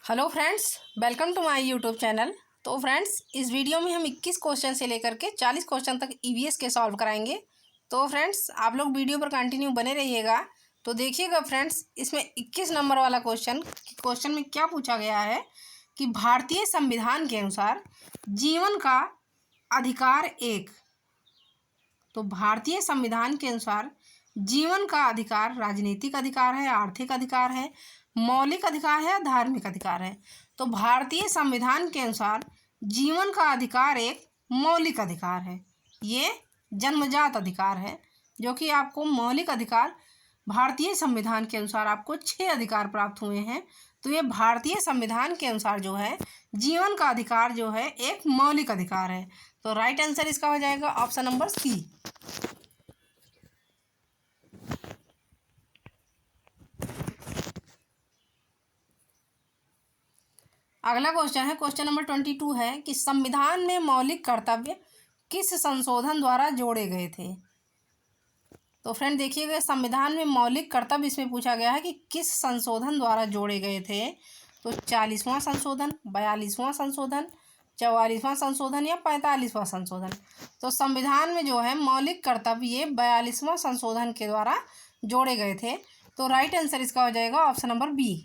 Hello friends, welcome to my YouTube channel. तो friends, इस video में हम 21 क्वेश्चन से लेकर के 40 क्वेश्चन तक ईवीएस के सॉल्व कराएंगे। तो फ्रेंड्स, आप लोग वीडियो पर कंटिन्यू बने रहिएगा। तो देखिएगा फ्रेंड्स, इसमें 21 नंबर वाला क्वेश्चन में क्या पूछा गया है कि भारतीय संविधान के अनुसार जीवन का अधिकार एक। तो भारतीय संविधान के अनुसार जीवन का अधिकार राजनीतिक अधिकार है, आर्थिक अधिकार है, मौलिक अधिकार है, धार्मिक अधिकार है। तो भारतीय संविधान के अनुसार जीवन का अधिकार एक मौलिक अधिकार है। ये जन्मजात अधिकार है, जो कि आपको मौलिक अधिकार भारतीय संविधान के अनुसार आपको 6 अधिकार प्राप्त हुए हैं। तो ये भारतीय संविधान के अनुसार जो है जीवन का अधिकार जो है एक मौलिक अधिकार है। तो राइट आंसर इसका हो जाएगा ऑप्शन नंबर सी। अगला क्वेश्चन है, क्वेश्चन नंबर 22 है कि संविधान में मौलिक कर्तव्य किस संशोधन द्वारा जोड़े गए थे। तो फ्रेंड देखिएगा, संविधान में मौलिक कर्तव्य इसमें पूछा गया है कि किस संशोधन द्वारा जोड़े गए थे। तो 40वां संशोधन, 42वां संशोधन, 44वां संशोधन या 45वां संशोधन। तो संविधान में जो है मौलिक कर्तव्य ये 42वां संशोधन के द्वारा जोड़े गए थे। तो राइट आंसर इसका हो जाएगा ऑप्शन नंबर बी।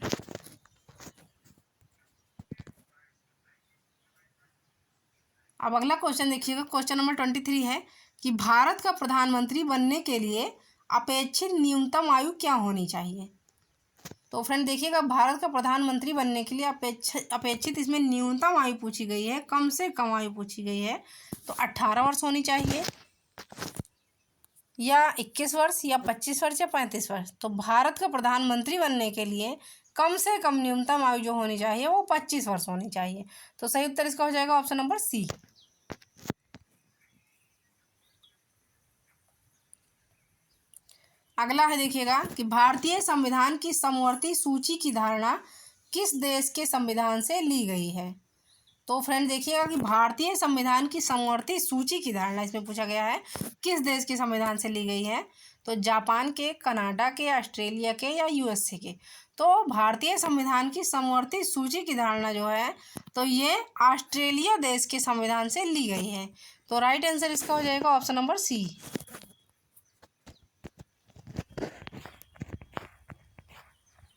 अब अगला क्वेश्चन देखिएगा, क्वेश्चन नंबर 23 है कि भारत का प्रधानमंत्री बनने के लिए अपेक्षित न्यूनतम आयु क्या होनी चाहिए। तो फ्रेंड देखिएगा, भारत का प्रधानमंत्री बनने के लिए अपेक्षित इसमें न्यूनतम आयु पूछी गई है, कम से कम आयु पूछी गई है। तो 18 वर्ष होनी चाहिए, या 21 वर्ष, या 25 वर्ष, या 35 वर्ष। तो भारत का प्रधानमंत्री बनने के लिए कम से कम न्यूनतम आयु जो होनी चाहिए वो 25 वर्ष होनी चाहिए। तो सही उत्तर इसका हो जाएगा ऑप्शन नंबर सी। अगला है देखिएगा कि भारतीय संविधान की समवर्ती सूची की धारणा किस देश के संविधान से ली गई है। तो फ्रेंड देखिएगा कि भारतीय संविधान की समवर्ती सूची की धारणा इसमें पूछा गया है किस देश के संविधान से ली गई है। तो जापान के, कनाडा के, ऑस्ट्रेलिया के या यूएसए के। तो भारतीय संविधान की समवर्ती सूची की धारणा जो है तो ये ऑस्ट्रेलिया देश के संविधान से ली गई है। तो राइट आंसर इसका हो जाएगा ऑप्शन नंबर सी।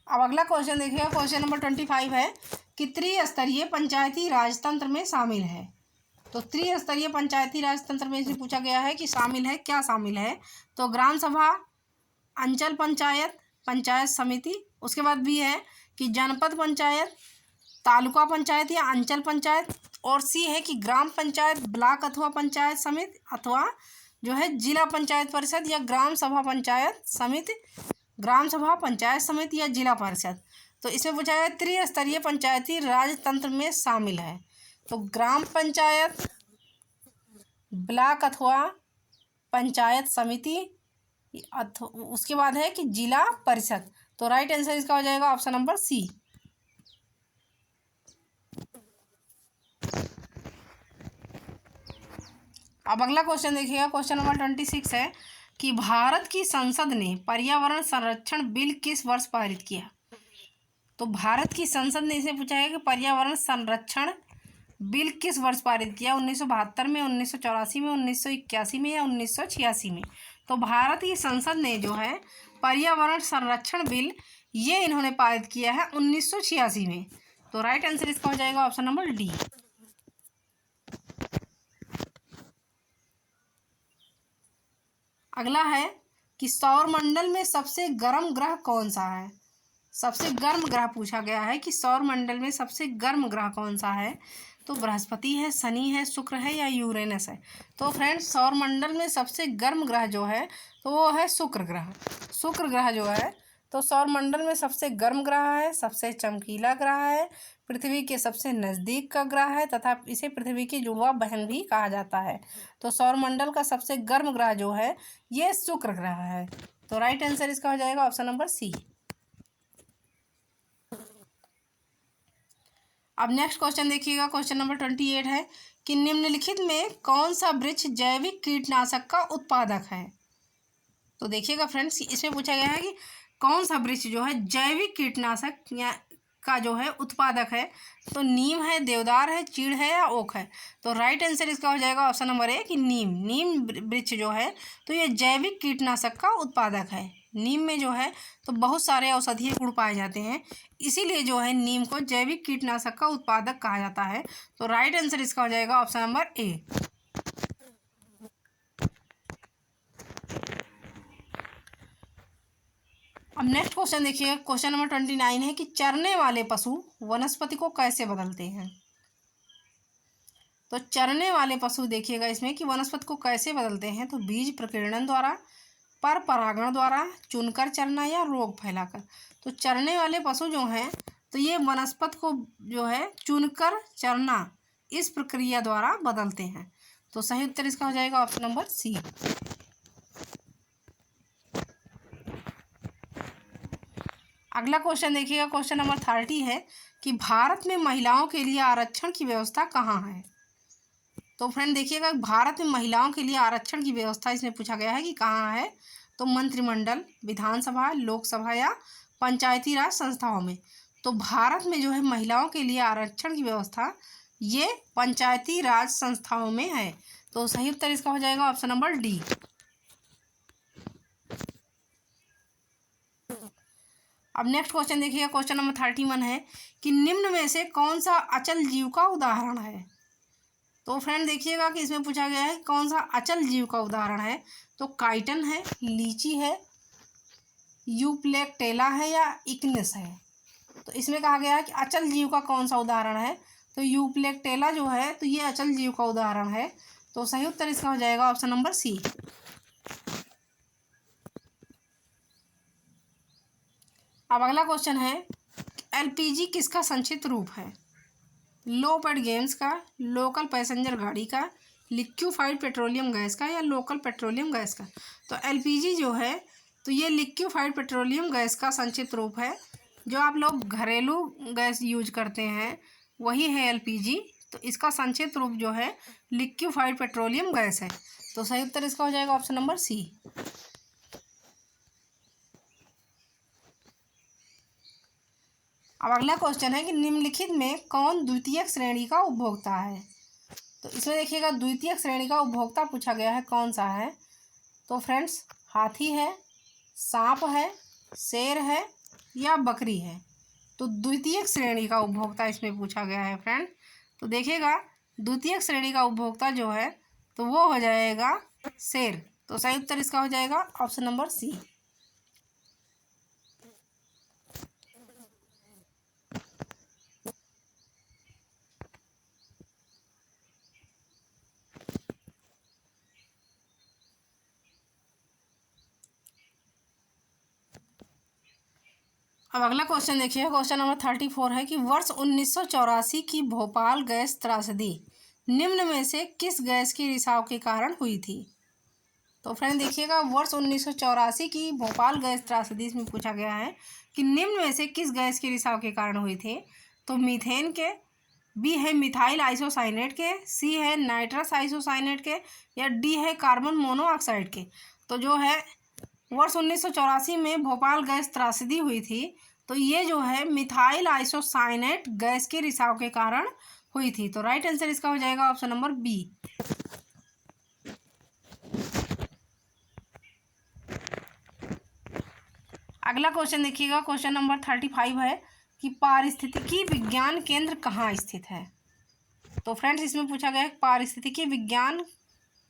अब अगला क्वेश्चन देखिएगा, क्वेश्चन नंबर 25 है कि त्रिस्तरीय पंचायती राज तंत्र में शामिल है। तो त्रिस्तरीय पंचायती राज तंत्र में इसे पूछा गया है कि शामिल है, क्या शामिल है। तो ग्राम सभा, अंचल पंचायत, पंचायत समिति, उसके बाद भी है कि जनपद पंचायत, तालुका पंचायत या अंचल पंचायत, और सी है कि ग्राम पंचायत, ब्लॉक अथवा पंचायत समिति, अथवा जो है जिला पंचायत परिषद या ग्राम सभा पंचायत समिति, ग्राम सभा पंचायत समिति या जिला परिषद। तो इसमें पूछा गया त्रिस्तरीय पंचायती राज तंत्र में शामिल है। तो ग्राम पंचायत, ब्लॉक अथवा पंचायत समिति, उसके बाद है कि जिला परिषद। तो राइट आंसर इसका हो जाएगा ऑप्शन नंबर सी। अब अगला क्वेश्चन देखिएगा, क्वेश्चन नंबर 26 है कि भारत की संसद ने पर्यावरण संरक्षण बिल किस वर्ष पारित किया। तो भारत की संसद ने इसे पूछा है कि पर्यावरण संरक्षण बिल किस वर्ष पारित किया, 1972 में, 1984 में, 1981 में या 1986 में। तो भारत की संसद ने जो है पर्यावरण संरक्षण बिल ये इन्होंने पारित किया है 1986 में। तो राइट आंसर इसका हो जाएगा ऑप्शन नंबर डी। अगला है कि सौरमंडल में सबसे गर्म ग्रह कौन सा है। सबसे गर्म ग्रह पूछा गया है कि सौरमंडल में सबसे गर्म ग्रह कौन सा है। तो बृहस्पति है, शनि है, शुक्र है या यूरेनस है। तो फ्रेंड्स, सौरमंडल में सबसे गर्म ग्रह जो है तो वो है शुक्र ग्रह। शुक्र ग्रह जो है तो सौरमंडल में सबसे गर्म ग्रह है, सबसे चमकीला ग्रह है, पृथ्वी के सबसे नज़दीक का ग्रह है तथा इसे पृथ्वी की जुड़वा बहन भी कहा जाता है। तो सौरमंडल का सबसे गर्म ग्रह जो है ये शुक्र ग्रह है। तो राइट आंसर इसका हो जाएगा ऑप्शन नंबर सी। अब नेक्स्ट क्वेश्चन देखिएगा, क्वेश्चन नंबर 28 है कि निम्नलिखित में कौन सा वृक्ष जैविक कीटनाशक का उत्पादक है। तो देखिएगा फ्रेंड्स, इसमें पूछा गया है कि कौन सा वृक्ष जो है जैविक कीटनाशक या का जो है उत्पादक है? तो नीम है, देवदार है, चीड़ है या ओक है? तो राइट आंसर इसका हो जाएगा ऑप्शन नंबर ए कि नीम वृक्ष जो है तो ये जैविक कीटनाशक का उत्पादक है। नीम में जो है तो बहुत सारे औषधीय गुण पाए जाते हैं, इसीलिए जो है नीम को जैविक कीटनाशक का उत्पादक कहा जाता है। तो राइट आंसर इसका हो जाएगा ऑप्शन नंबर ए। अब नेक्स्ट क्वेश्चन देखिए, क्वेश्चन नंबर 29 है कि चरने वाले पशु वनस्पति को कैसे बदलते हैं? तो चरने वाले पशु देखिएगा इसमें कि वनस्पति को कैसे बदलते हैं। तो बीज प्रकीर्णन द्वारा, पर परागण द्वारा, चुनकर चरना या रोग फैलाकर। तो चरने वाले पशु जो हैं तो ये वनस्पति को जो है चुनकर चरना इस प्रक्रिया द्वारा बदलते हैं। तो सही उत्तर इसका हो जाएगा ऑप्शन नंबर सी। अगला क्वेश्चन देखिएगा, क्वेश्चन नंबर 30 है कि भारत में महिलाओं के लिए आरक्षण की व्यवस्था कहाँ है? तो फ्रेंड देखिएगा, भारत में महिलाओं के लिए आरक्षण की व्यवस्था इसमें पूछा गया है कि कहाँ है। तो मंत्रिमंडल, विधानसभा, लोकसभा या पंचायती राज संस्थाओं में। तो भारत में जो है महिलाओं के लिए आरक्षण की व्यवस्था ये पंचायती राज संस्थाओं में है। तो सही उत्तर इसका हो जाएगा ऑप्शन नंबर डी। अब नेक्स्ट क्वेश्चन देखिएगा, क्वेश्चन नंबर 31 है कि निम्न में से कौन सा अचल जीव का उदाहरण है? तो फ्रेंड देखिएगा कि इसमें पूछा गया है कौन सा अचल जीव का उदाहरण है। तो काइटन है, लीची है, यूप्लेक्टेला है या इक्निस है? तो इसमें कहा गया है कि अचल जीव का कौन सा उदाहरण है। तो यूप्लेक्टेला जो है तो ये अचल जीव का उदाहरण है। तो सही उत्तर इसका हो जाएगा ऑप्शन नंबर सी। अब अगला क्वेश्चन है, एलपीजी किसका संक्षिप्त रूप है? लो पैड गैस का, लोकल पैसेंजर गाड़ी का, लिक्विफाइड पेट्रोलियम गैस का या लोकल पेट्रोलियम गैस का? तो एलपीजी जो है तो ये लिक्विफाइड पेट्रोलियम गैस का संक्षिप्त रूप है। जो आप लोग घरेलू गैस यूज करते हैं वही है एलपीजी। तो इसका संक्षिप्त रूप जो है लिक्विफाइड पेट्रोलियम गैस है। तो सही उत्तर इसका हो जाएगा ऑप्शन नंबर सी। अब अगला क्वेश्चन है कि निम्नलिखित में कौन द्वितीयक श्रेणी का उपभोक्ता है? तो इसमें देखिएगा द्वितीयक श्रेणी का उपभोक्ता पूछा गया है कौन सा है। तो फ्रेंड्स हाथी है, सांप है, शेर है या बकरी है? तो द्वितीयक श्रेणी का उपभोक्ता इसमें पूछा गया है फ्रेंड। तो देखिएगा द्वितीयक श्रेणी का उपभोक्ता जो है तो वो हो जाएगा शेर। तो सही उत्तर इसका हो जाएगा ऑप्शन नंबर सी। अब अगला क्वेश्चन देखिए, क्वेश्चन नंबर 34 है कि वर्ष 1984 की भोपाल गैस त्रासदी निम्न में से किस गैस के रिसाव के कारण हुई थी? तो फ्रेंड देखिएगा वर्ष 1984 की भोपाल गैस त्रासदी में पूछा गया है कि निम्न में से किस गैस के रिसाव के कारण हुई थी। तो मीथेन के, बी है मिथाइल आइसोसाइनेट के, सी है नाइट्रस आइसोसाइनेट के या डी है कार्बन मोनोऑक्साइड के? तो जो है वर्ष 1984 में भोपाल गैस त्रासदी हुई थी तो ये जो है मिथाइल आइसोसाइनेट गैस के रिसाव के कारण हुई थी। तो राइट आंसर इसका हो जाएगा ऑप्शन नंबर बी। अगला क्वेश्चन देखिएगा, क्वेश्चन नंबर 35 है कि पारिस्थितिकी विज्ञान केंद्र कहाँ स्थित है? तो फ्रेंड्स इसमें पूछा गया है पारिस्थितिकी विज्ञान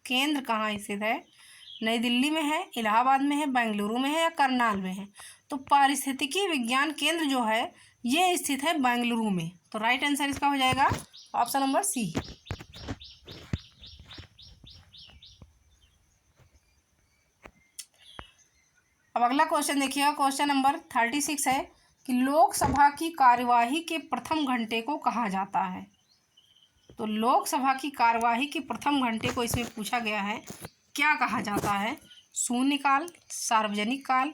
केंद्र कहाँ स्थित है। नई दिल्ली में है, इलाहाबाद में है, बेंगलुरु में है या करनाल में है? तो पारिस्थितिकी विज्ञान केंद्र जो है ये स्थित है बेंगलुरु में। तो राइट आंसर इसका हो जाएगा ऑप्शन नंबर सी। अब अगला क्वेश्चन देखिएगा, क्वेश्चन नंबर 36 है कि लोकसभा की कार्यवाही के प्रथम घंटे को कहा जाता है। तो लोकसभा की कार्यवाही के प्रथम घंटे को इसमें पूछा गया है क्या कहा जाता है। शून्यकाल, सार्वजनिक काल,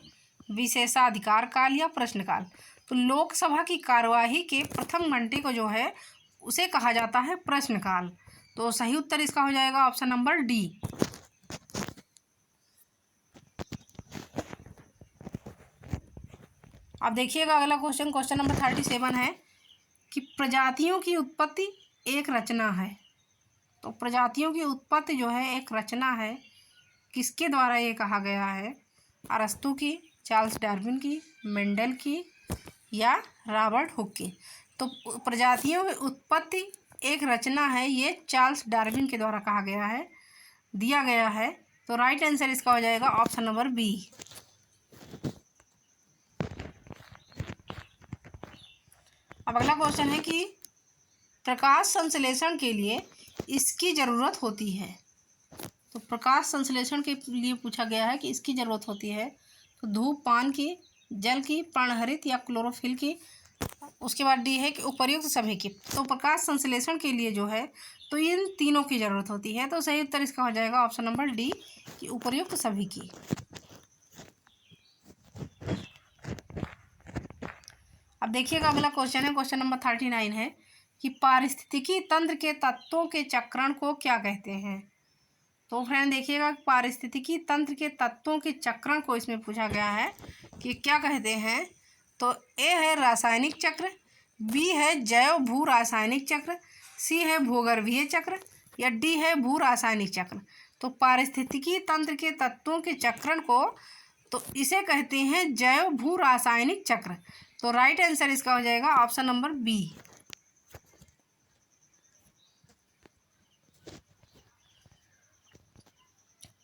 विशेषाधिकार काल या प्रश्नकाल? तो लोकसभा की कार्यवाही के प्रथम घंटे को जो है उसे कहा जाता है प्रश्नकाल। तो सही उत्तर इसका हो जाएगा ऑप्शन नंबर डी। अब देखिएगा अगला क्वेश्चन, क्वेश्चन नंबर 37 है कि प्रजातियों की उत्पत्ति एक रचना है। तो प्रजातियों की उत्पत्ति जो है एक रचना है, किसके द्वारा ये कहा गया है? अरस्तू की, चार्ल्स डार्विन की, मेंडल की या रॉबर्ट हुक की? तो प्रजातियों की उत्पत्ति एक रचना है, ये चार्ल्स डार्विन के द्वारा कहा गया है, दिया गया है। तो राइट आंसर इसका हो जाएगा ऑप्शन नंबर बी। अब अगला क्वेश्चन है कि प्रकाश संश्लेषण के लिए इसकी ज़रूरत होती है। तो प्रकाश संश्लेषण के लिए पूछा गया है कि इसकी ज़रूरत होती है। तो धूप, पान की, जल की, पर्णहरित या क्लोरोफिल की। उसके बाद डी है कि उपर्युक्त सभी की। तो प्रकाश संश्लेषण के लिए जो है तो इन तीनों की ज़रूरत होती है। तो सही उत्तर इसका हो जाएगा ऑप्शन नंबर डी कि उपर्युक्त सभी की। अब देखिएगा अगला क्वेश्चन है, क्वेश्चन नंबर 39 है कि पारिस्थितिकी तंत्र के तत्वों के चक्रण को क्या कहते हैं? तो फ्रेंड देखिएगा पारिस्थितिकी तंत्र के तत्वों के चक्रण को इसमें पूछा गया है कि क्या कहते हैं। तो ए है रासायनिक चक्र, बी है जैव भू रासायनिक चक्र, सी है भूगर्भीय चक्र या डी है भू रासायनिक चक्र। तो पारिस्थितिकी तंत्र के तत्वों के चक्रण को तो इसे कहते हैं जैव भू रासायनिक चक्र। तो राइट आंसर इसका हो जाएगा ऑप्शन नंबर बी।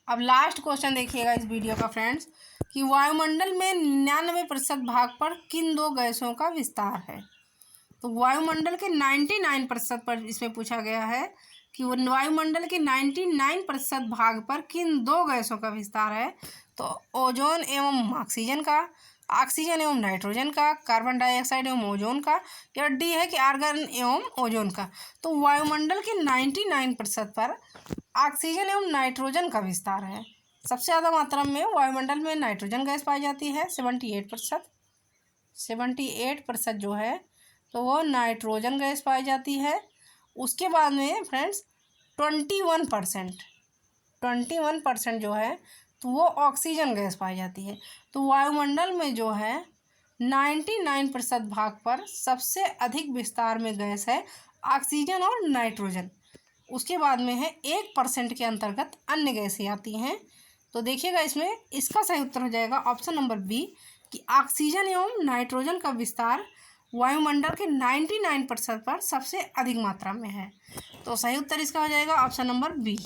अब लास्ट क्वेश्चन देखिएगा इस वीडियो का फ्रेंड्स कि वायुमंडल में 99% भाग पर किन दो गैसों का विस्तार है? तो वायुमंडल के 99% पर इसमें पूछा गया है कि वायुमंडल के 99% भाग पर किन दो गैसों का विस्तार है? तो ओजोन एवं ऑक्सीजन का, ऑक्सीजन एवं नाइट्रोजन का, कार्बन डाइऑक्साइड एवं ओजोन का या डी है कि आर्गन एवं ओजोन का। तो वायुमंडल के 99% पर ऑक्सीजन एवं नाइट्रोजन का विस्तार है। सबसे ज़्यादा मात्रा में वायुमंडल में नाइट्रोजन गैस पाई जाती है 78% जो है तो वो नाइट्रोजन गैस पाई जाती है। उसके बाद में फ्रेंड्स 21% जो है तो वो ऑक्सीजन गैस पाई जाती है। तो वायुमंडल में जो है 99% भाग पर सबसे अधिक विस्तार में गैस है ऑक्सीजन और नाइट्रोजन। उसके बाद में है 1% के अंतर्गत अन्य गैसें आती हैं। तो देखिएगा इसमें इसका सही उत्तर हो जाएगा ऑप्शन नंबर बी कि ऑक्सीजन एवं नाइट्रोजन का विस्तार वायुमंडल के 99% पर सबसे अधिक मात्रा में है। तो सही उत्तर इसका हो जाएगा ऑप्शन नंबर बी।